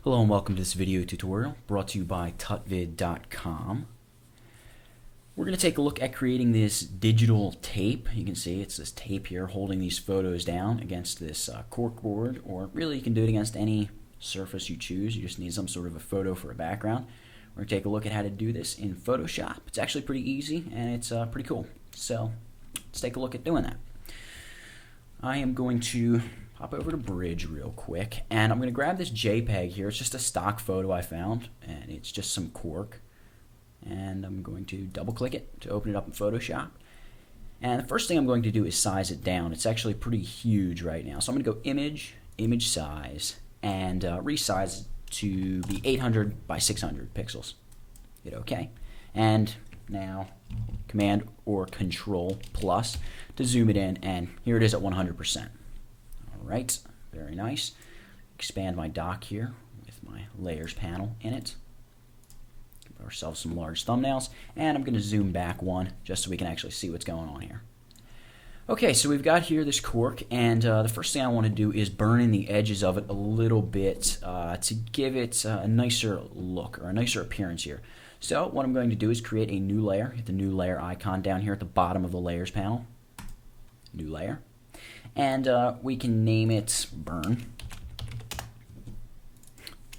Hello and welcome to this video tutorial brought to you by Tutvid.com. We're going to take a look at creating this digital tape. You can see it's this tape here holding these photos down against this corkboard, or really you can do it against any surface you choose. You just need some sort of a photo for a background. We're going to take a look at how to do this in Photoshop. It's actually pretty easy and it's pretty cool. So let's take a look at doing that. I am going to hop over to Bridge real quick, and I'm going to grab this JPEG here. It's just a stock photo I found, and it's just some cork. And I'm going to double click it to open it up in Photoshop. And the first thing I'm going to do is size it down. It's actually pretty huge right now. So I'm going to go Image, Image Size, and resize it to be 800 by 600 pixels. Hit OK. And now Command or Control plus to zoom it in, and here it is at 100%. Alright, very nice. Expand my dock here with my layers panel in it. Give ourselves some large thumbnails, and I'm going to zoom back one just so we can actually see what's going on here. Okay, so we've got here this cork, and the first thing I want to do is burn in the edges of it a little bit to give it a nicer look, or a nicer appearance here. So what I'm going to do is create a new layer. Hit the new layer icon down here at the bottom of the layers panel. New layer. And we can name it Burn.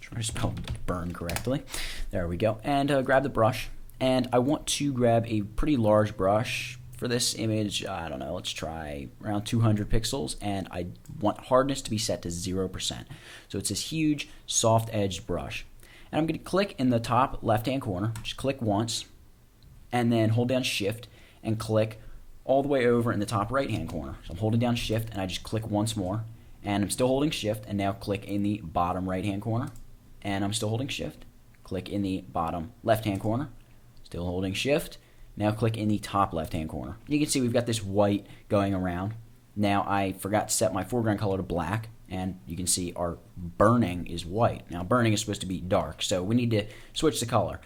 Try to spell burn correctly. There we go. And grab the brush. And I want to grab a pretty large brush for this image. I don't know, let's try around 200 pixels. And I want hardness to be set to 0%. So it's this huge, soft-edged brush. And I'm going to click in the top left-hand corner. Just click once. And then hold down Shift and click all the way over in the top right-hand corner. So I'm holding down Shift and I just click once more, and I'm still holding Shift, and now click in the bottom right-hand corner, and I'm still holding Shift. Click in the bottom left-hand corner, still holding Shift. Now click in the top left-hand corner. You can see we've got this white going around. Now I forgot to set my foreground color to black, and you can see our burning is white. Now burning is supposed to be dark, so we need to switch the color.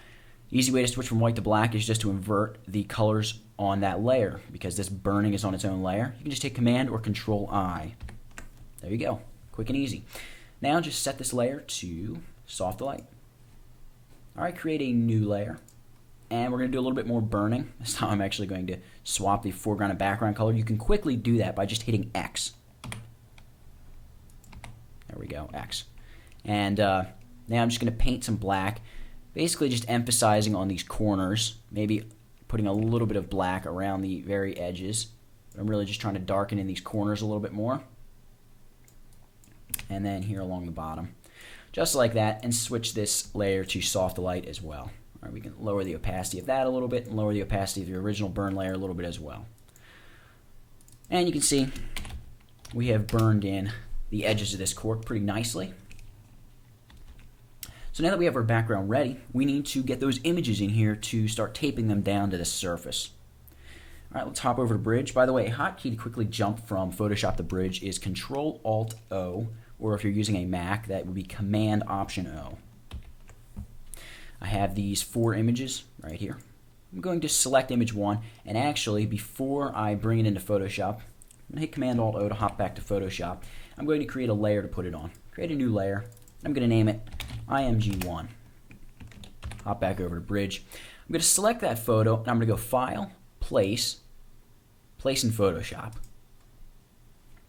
Easy way to switch from white to black is just to invert the colors on that layer, because this burning is on its own layer. You can just take Command or Control I. There you go. Quick and easy. Now just set this layer to soft light. Alright, create a new layer. And we're going to do a little bit more burning. This time I'm actually going to swap the foreground and background color. You can quickly do that by just hitting X. There we go, X. And now I'm just going to paint some black. Basically just emphasizing on these corners, maybe putting a little bit of black around the very edges. But I'm really just trying to darken in these corners a little bit more. And then here along the bottom. Just like that, and switch this layer to soft light as well. All right, we can lower the opacity of that a little bit, and lower the opacity of the original burn layer a little bit as well. And you can see we have burned in the edges of this cork pretty nicely. So now that we have our background ready, we need to get those images in here to start taping them down to the surface. All right, let's hop over to Bridge. By the way, a hotkey to quickly jump from Photoshop to Bridge is Control-Alt-O, or if you're using a Mac, that would be Command-Option-O. I have these 4 images right here. I'm going to select image 1, and actually, before I bring it into Photoshop, I'm going to hit Command-Alt-O to hop back to Photoshop. I'm going to create a layer to put it on. Create a new layer. I'm going to name it IMG1. Hop back over to Bridge. I'm going to select that photo, and I'm going to go File, Place, Place in Photoshop.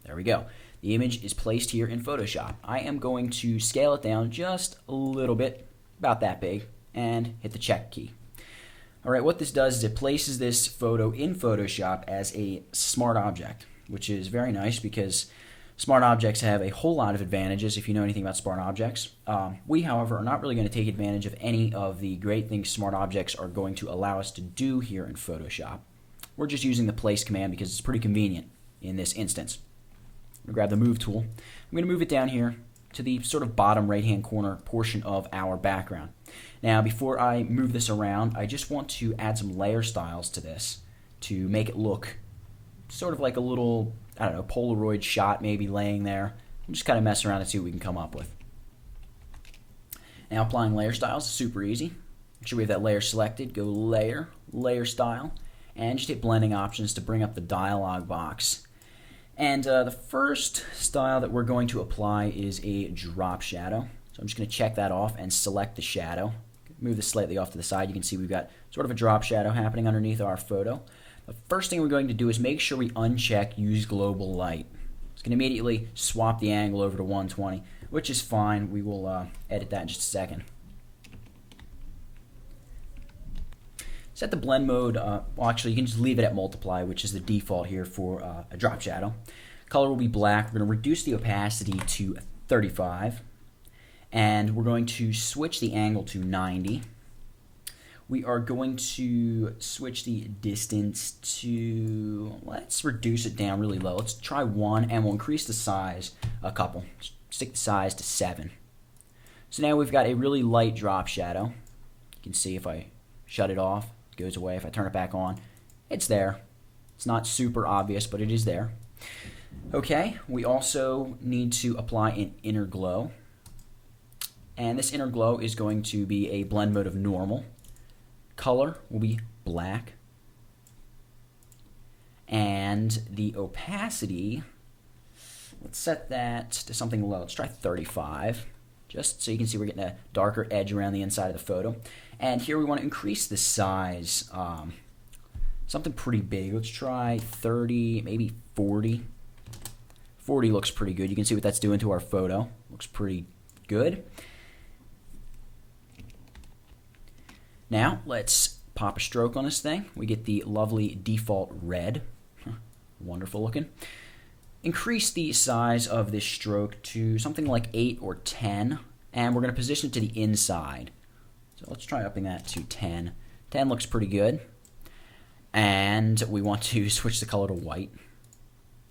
There we go. The image is placed here in Photoshop. I am going to scale it down just a little bit, about that big, and hit the check key. Alright, what this does is it places this photo in Photoshop as a smart object, which is very nice because smart objects have a whole lot of advantages if you know anything about smart objects. We, however, are not really going to take advantage of any of the great things smart objects are going to allow us to do here in Photoshop. We're just using the place command because it's pretty convenient in this instance. I'm going to grab the move tool. I'm going to move it down here to the sort of bottom right-hand corner portion of our background. Now, before I move this around, I just want to add some layer styles to this to make it look sort of like a little, I don't know, Polaroid shot maybe laying there. I'm just kind of mess around and see what we can come up with. Now applying layer styles is super easy. Make sure we have that layer selected. Go Layer, Layer Style, and just hit Blending Options to bring up the dialog box. And the first style that we're going to apply is a drop shadow. So So I'm just going to check that off and select the shadow. Move this slightly off to the side. You can see we've got sort of a drop shadow happening underneath our photo. The first thing we're going to do is make sure we uncheck Use Global Light. It's going to immediately swap the angle over to 120, which is fine. We will edit that in just a second. Set the blend mode, well actually you can just leave it at multiply, which is the default here for a drop shadow. Color will be black. We're going to reduce the opacity to 35. And we're going to switch the angle to 90. We are going to switch the distance to, let's reduce it down really low. Let's try 1, and we'll increase the size a couple. Stick the size to 7. So now we've got a really light drop shadow. You can see if I shut it off, it goes away. If I turn it back on, it's there. It's not super obvious, but it is there. Okay, we also need to apply an inner glow. And this inner glow is going to be a blend mode of normal. Color will be black. And the opacity, let's set that to something low. Let's try 35, just so you can see we're getting a darker edge around the inside of the photo. And here we want to increase the size, something pretty big. Let's try 30, maybe 40. 40 looks pretty good. You can see what that's doing to our photo. Looks pretty good. Now, let's pop a stroke on this thing. We get the lovely default red. Wonderful looking. Increase the size of this stroke to something like 8 or 10, and we're going to position it to the inside. So let's try upping that to 10. 10 looks pretty good. And we want to switch the color to white.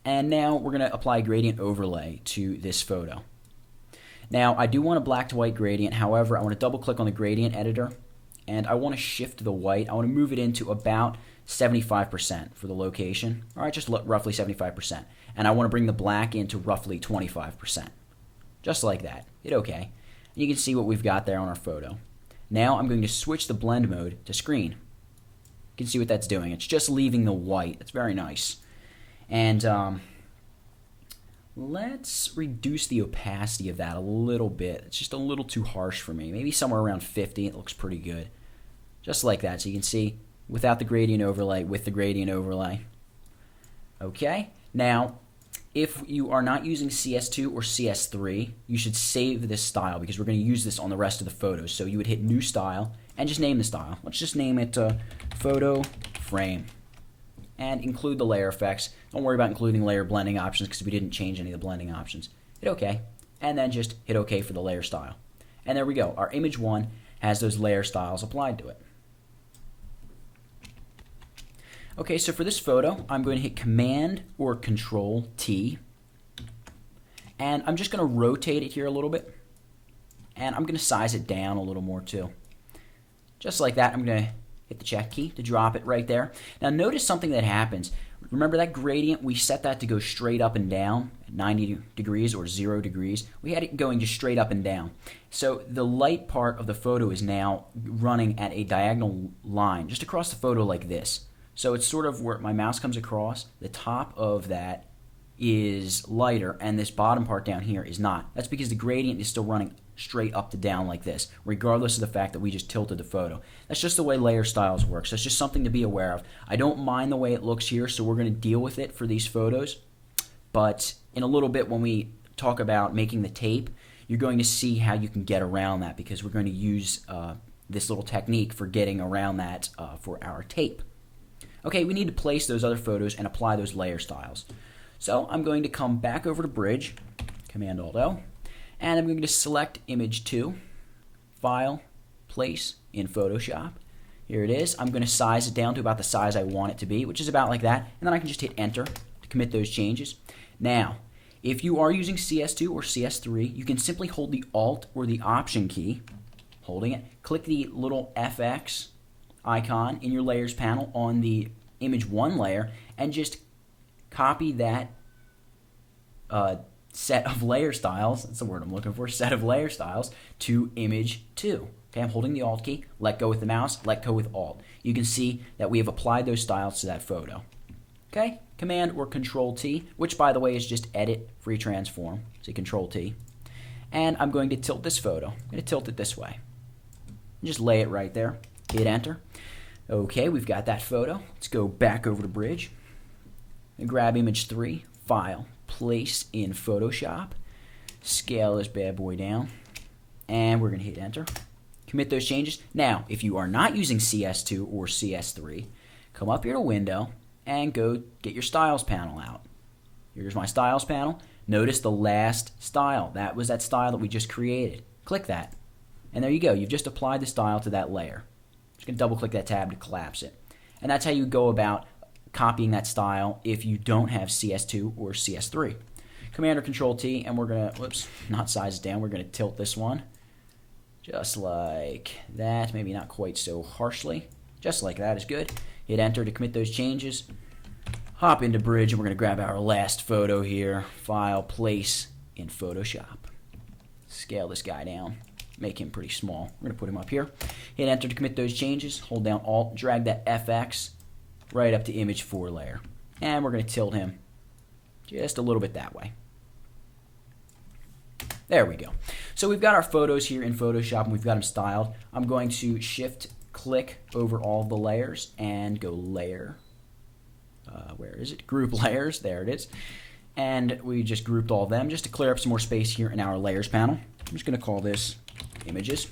And now we're going to apply a gradient overlay to this photo. Now, I do want a black to white gradient. However, I want to double click on the gradient editor, and I want to shift the white. I want to move it into about 75% for the location. All right, just roughly 75%. And I want to bring the black into roughly 25%. Just like that. Hit OK. And you can see what we've got there on our photo. Now I'm going to switch the blend mode to screen. You can see what that's doing. It's just leaving the white. It's very nice. And let's reduce the opacity of that a little bit. It's just a little too harsh for me. Maybe somewhere around 50. It looks pretty good. Just like that. So you can see without the gradient overlay, with the gradient overlay. Okay. Now, if you are not using CS2 or CS3, you should save this style because we're going to use this on the rest of the photos. So you would hit New Style and just name the style. Let's just name it Photo Frame. And include the layer effects. Don't worry about including layer blending options because we didn't change any of the blending options. Hit OK, and then just hit OK for the layer style. And there we go. Our image 1 has those layer styles applied to it. Okay, so for this photo, I'm going to hit Command or Control T. And I'm just going to rotate it here a little bit. And I'm going to size it down a little more too. Just like that, I'm going to hit the check key to drop it right there. Now notice something that happens. Remember that gradient? We set that to go straight up and down at 90 degrees or 0 degrees. We had it going just straight up and down. So the light part of the photo is now running at a diagonal line just across the photo like this. So it's sort of where my mouse comes across. The top of that is lighter and this bottom part down here is not. That's because the gradient is still running straight up to down like this, regardless of the fact that we just tilted the photo. That's just the way layer styles work. So it's just something to be aware of. I don't mind the way it looks here, so we're going to deal with it for these photos. But in a little bit when we talk about making the tape, you're going to see how you can get around that because we're going to use this little technique for getting around that for our tape. Okay, we need to place those other photos and apply those layer styles. So I'm going to come back over to Bridge, Command-Alt-O, and I'm going to select Image 2, File, Place in Photoshop. Here it is. I'm going to size it down to about the size I want it to be, which is about like that, and then I can just hit Enter to commit those changes. Now, if you are using CS2 or CS3, you can simply hold the Alt or the Option key, holding it, click the little FX icon in your Layers panel on the Image 1 layer, and just copy that set of layer styles, that's the word I'm looking for, set of layer styles, to Image 2. Okay, I'm holding the Alt key, let go with the mouse, let go with Alt. You can see that we have applied those styles to that photo. Okay, Command or Control T, which by the way is just Edit, Free Transform, so Control T. and I'm going to tilt this photo. I'm going to tilt it this way. Just lay it right there. Hit enter. Okay, we've got that photo. Let's go back over to Bridge and grab image 3, File, Place in Photoshop. Scale this bad boy down, and we're going to hit enter. Commit those changes. Now, if you are not using CS2 or CS3, come up here to Window and go get your Styles panel out. Here's my Styles panel. Notice the last style. That was that style that we just created. Click that. And there you go. You've just applied the style to that layer. Just going to double click that tab to collapse it. And that's how you go about copying that style if you don't have CS2 or CS3. Command or Control T, and we're going to, whoops, not size it down. We're going to tilt this one just like that. Maybe not quite so harshly. Just like that is good. Hit enter to commit those changes. Hop into Bridge, and we're going to grab our last photo here. File, Place in Photoshop. Scale this guy down. Make him pretty small. We're going to put him up here. Hit enter to commit those changes. Hold down Alt, drag that FX right up to image 4 layer. And we're going to tilt him just a little bit that way. There we go. So we've got our photos here in Photoshop, and we've got them styled. I'm going to shift click over all the layers and go layer. Where is it? Group layers. There it is. And we just grouped all of them just to clear up some more space here in our layers panel. I'm just going to call this images.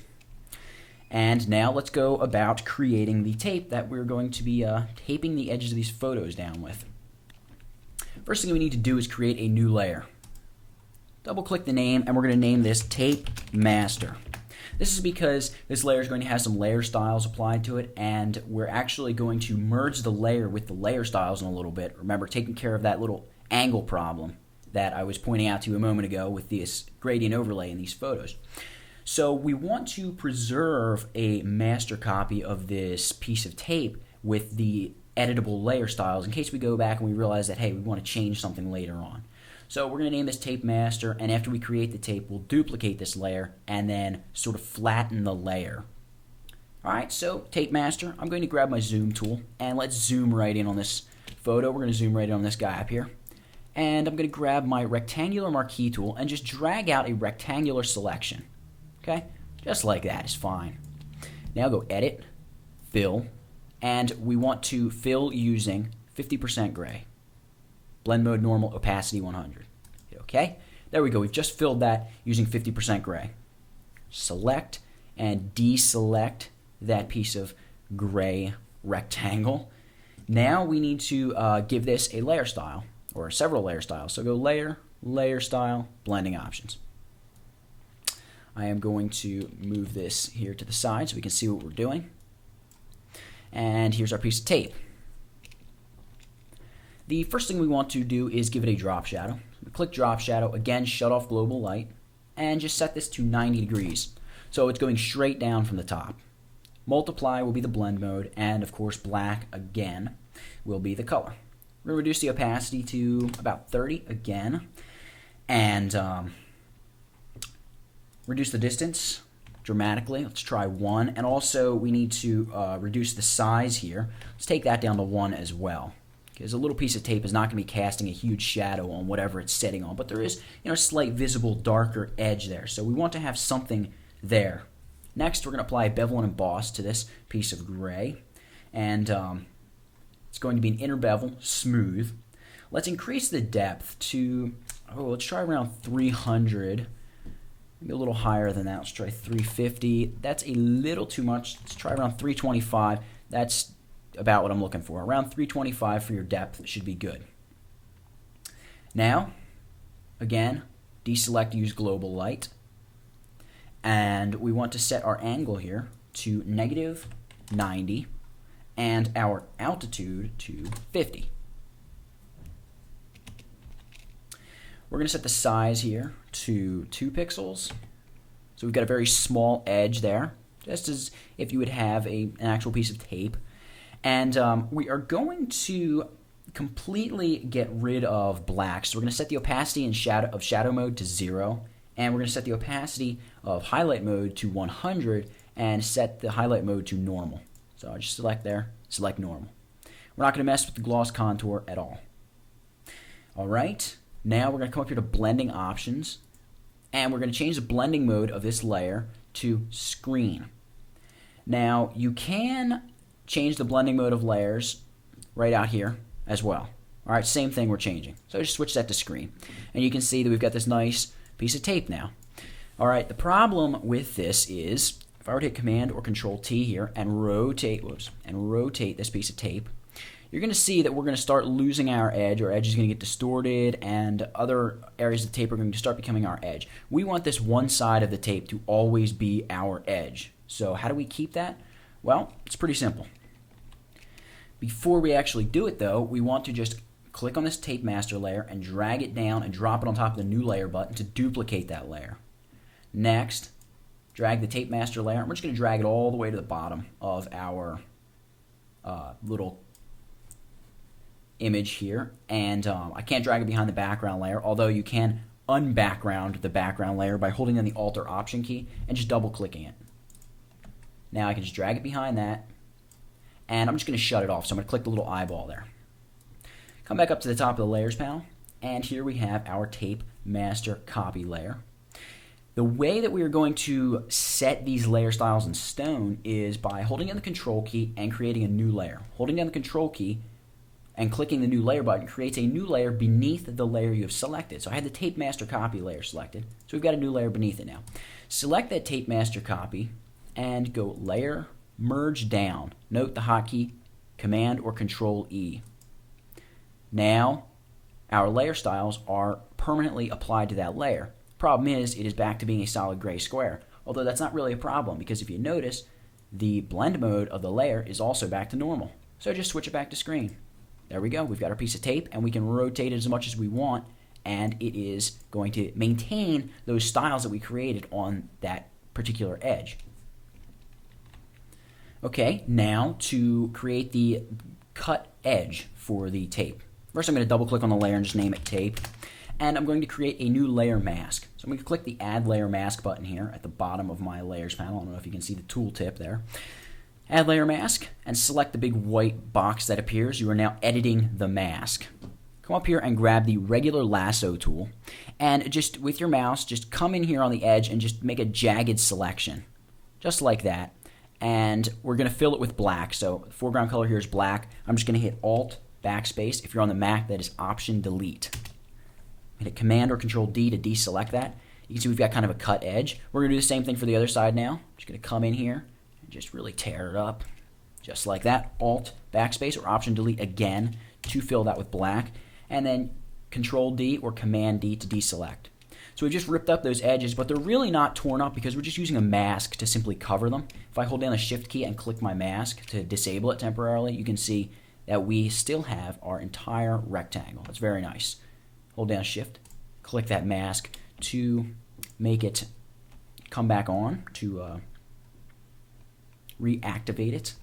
And now let's go about creating the tape that we're going to be taping the edges of these photos down with. First thing we need to do is create a new layer. Double click the name, and we're going to name this Tape Master. This is because this layer is going to have some layer styles applied to it, and we're actually going to merge the layer with the layer styles in a little bit. Remember, taking care of that little angle problem that I was pointing out to you a moment ago with this gradient overlay in these photos. So we want to preserve a master copy of this piece of tape with the editable layer styles in case we go back and we realize that, hey, we want to change something later on. So we're going to name this Tape Master, and after we create the tape, we'll duplicate this layer and then sort of flatten the layer. Alright, so Tape Master, I'm going to grab my zoom tool, and let's zoom right in on this photo. We're going to zoom right in on this guy up here. And I'm going to grab my rectangular marquee tool and just drag out a rectangular selection. Okay? Just like that is fine. Now go Edit, Fill, and we want to fill using 50% gray. Blend mode normal, opacity 100. Okay, there we go. We've just filled that using 50% gray. Select and deselect that piece of gray rectangle. Now we need to give this a layer style, or several layer styles. So go Layer, Layer Style, Blending Options. I am going to move this here to the side so we can see what we're doing. And here's our piece of tape. The first thing we want to do is give it a drop shadow. Click drop shadow, again shut off global light, and just set this to 90 degrees. So it's going straight down from the top. Multiply will be the blend mode, and of course black again will be the color. We're going to reduce the opacity to about 30 again, and reduce the distance dramatically. Let's try 1, and also we need to reduce the size here. Let's take that down to 1 as well. Because a little piece of tape is not going to be casting a huge shadow on whatever it's setting on, but there is, a slight visible darker edge there. So we want to have something there. Next, we're going to apply bevel and emboss to this piece of gray, and it's going to be an inner bevel, smooth. Let's increase the depth to, let's try around 300, maybe a little higher than that. Let's try 350. That's a little too much. Let's try around 325. That's about what I'm looking for. Around 325 for your depth should be good. Now, again, deselect use global light. And we want to set our angle here to -90 and our altitude to 50. We're going to set the size here to 2 pixels. So we've got a very small edge there, just as if you would have an actual piece of tape. And we are going to completely get rid of black. So we're going to set the opacity in shadow mode to 0. And we're going to set the opacity of highlight mode to 100 and set the highlight mode to normal. So I just select there, select normal. We're not going to mess with the gloss contour at all. All right, now we're going to come up here to blending options. and we're going to change the blending mode of this layer to screen. Now, you can change the blending mode of layers right out here as well. All right, same thing we're changing. So just switch that to screen. And you can see that we've got this nice piece of tape now. All right, the problem with this is if I were to hit Command or Control T here and rotate this piece of tape, you're going to see that we're going to start losing our edge. Our edge is going to get distorted, and other areas of the tape are going to start becoming our edge. We want this one side of the tape to always be our edge. So how do we keep that? Well, it's pretty simple. Before we actually do it, though, we want to just click on this tape master layer and drag it down and drop it on top of the new layer button to duplicate that layer. Next, drag the tape master layer, and we're just going to drag it all the way to the bottom of our little image here. And I can't drag it behind the background layer, although you can unbackground the background layer by holding down the Alt or Option key and just double clicking it. Now I can just drag it behind that, and I'm just going to shut it off. So I'm going to click the little eyeball there. Come back up to the top of the layers panel, and here we have our tape master copy layer. The way that we are going to set these layer styles in stone is by holding down the Control key and creating a new layer. Holding down the Control key and clicking the new layer button creates a new layer beneath the layer you have selected. So I had the tape master copy layer selected, so we've got a new layer beneath it now. Select that tape master copy and go Layer, Merge Down. Note the hotkey Command or Control E. Now our layer styles are permanently applied to that layer. Problem is, it is back to being a solid gray square, although that's not really a problem because if you notice, the blend mode of the layer is also back to normal. So just switch it back to screen. There we go. We've got our piece of tape, and we can rotate it as much as we want, and it is going to maintain those styles that we created on that particular edge. Okay, now to create the cut edge for the tape. First, I'm going to double click on the layer and just name it tape. And I'm going to create a new layer mask. So I'm going to click the Add Layer Mask button here at the bottom of my Layers panel. I don't know if you can see the tooltip there. Add Layer Mask and select the big white box that appears. You are now editing the mask. Come up here and grab the regular lasso tool. And just with your mouse, just come in here on the edge and just make a jagged selection. Just like that. And we're going to fill it with black. So the foreground color here is black. I'm just going to hit Alt, Backspace. If you're on the Mac, that is Option, Delete. Hit Command or Control D to deselect that. You can see we've got kind of a cut edge. We're going to do the same thing for the other side now. Just going to come in here and just really tear it up. Just like that. Alt, Backspace, or Option Delete again to fill that with black. And then Control D or Command D to deselect. So we've just ripped up those edges, but they're really not torn up because we're just using a mask to simply cover them. If I hold down the Shift key and click my mask to disable it temporarily, you can see that we still have our entire rectangle. That's very nice. Hold down Shift, click that mask to make it come back on, to reactivate it.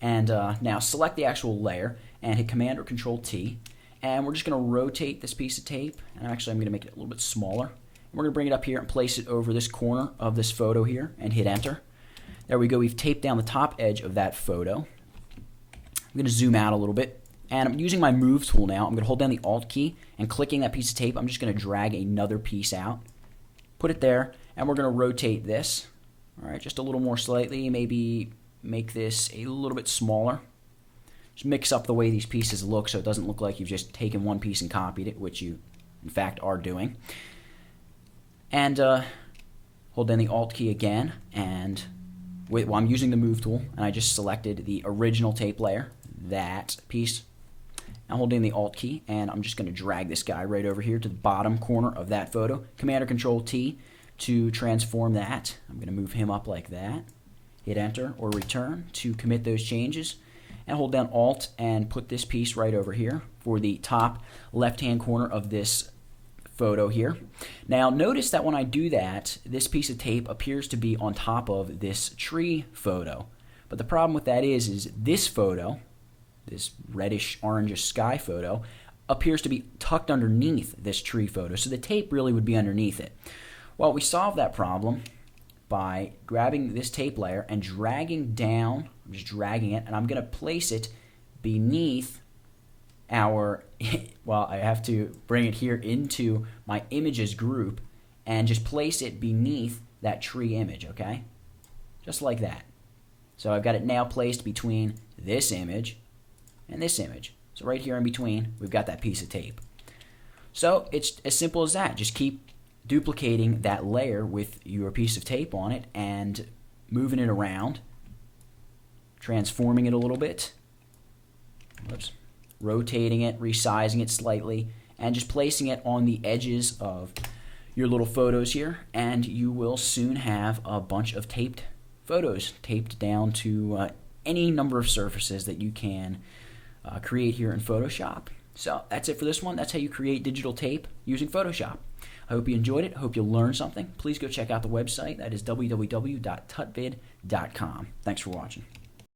And now select the actual layer and hit Command or Control T. And we're just going to rotate this piece of tape. And actually, I'm going to make it a little bit smaller. And we're going to bring it up here and place it over this corner of this photo here and hit Enter. There we go. We've taped down the top edge of that photo. I'm going to zoom out a little bit. And I'm using my Move tool now. I'm going to hold down the Alt key and clicking that piece of tape, I'm just going to drag another piece out, put it there, and we're going to rotate this. All right, just a little more slightly, maybe make this a little bit smaller. Just mix up the way these pieces look so it doesn't look like you've just taken one piece and copied it, which you, in fact, are doing. And hold down the Alt key again, and I'm using the Move tool, and I just selected the original tape layer, that piece. I'm holding the Alt key, and I'm just going to drag this guy right over here to the bottom corner of that photo. Command or Control T to transform that. I'm going to move him up like that. Hit Enter or Return to commit those changes. And hold down Alt and put this piece right over here for the top left-hand corner of this photo here. Now notice that when I do that, this piece of tape appears to be on top of this tree photo. But the problem with that is this photo, this reddish orangish sky photo, appears to be tucked underneath this tree photo. So the tape really would be underneath it. Well, we solved that problem by grabbing this tape layer and dragging down, I'm just dragging it, and I'm going to place it beneath our, well, I have to bring it here into my images group, and just place it beneath that tree image, okay? Just like that. So I've got it now placed between this image and this image. So right here in between, we've got that piece of tape. So it's as simple as that. Just keep duplicating that layer with your piece of tape on it and moving it around, transforming it a little bit, rotating it, resizing it slightly, and just placing it on the edges of your little photos here, and you will soon have a bunch of taped photos taped down to any number of surfaces that you can create here in Photoshop. So that's it for this one. That's how you create digital tape using Photoshop. I hope you enjoyed it. I hope you learned something. Please go check out the website. That is www.tutvid.com. Thanks for watching.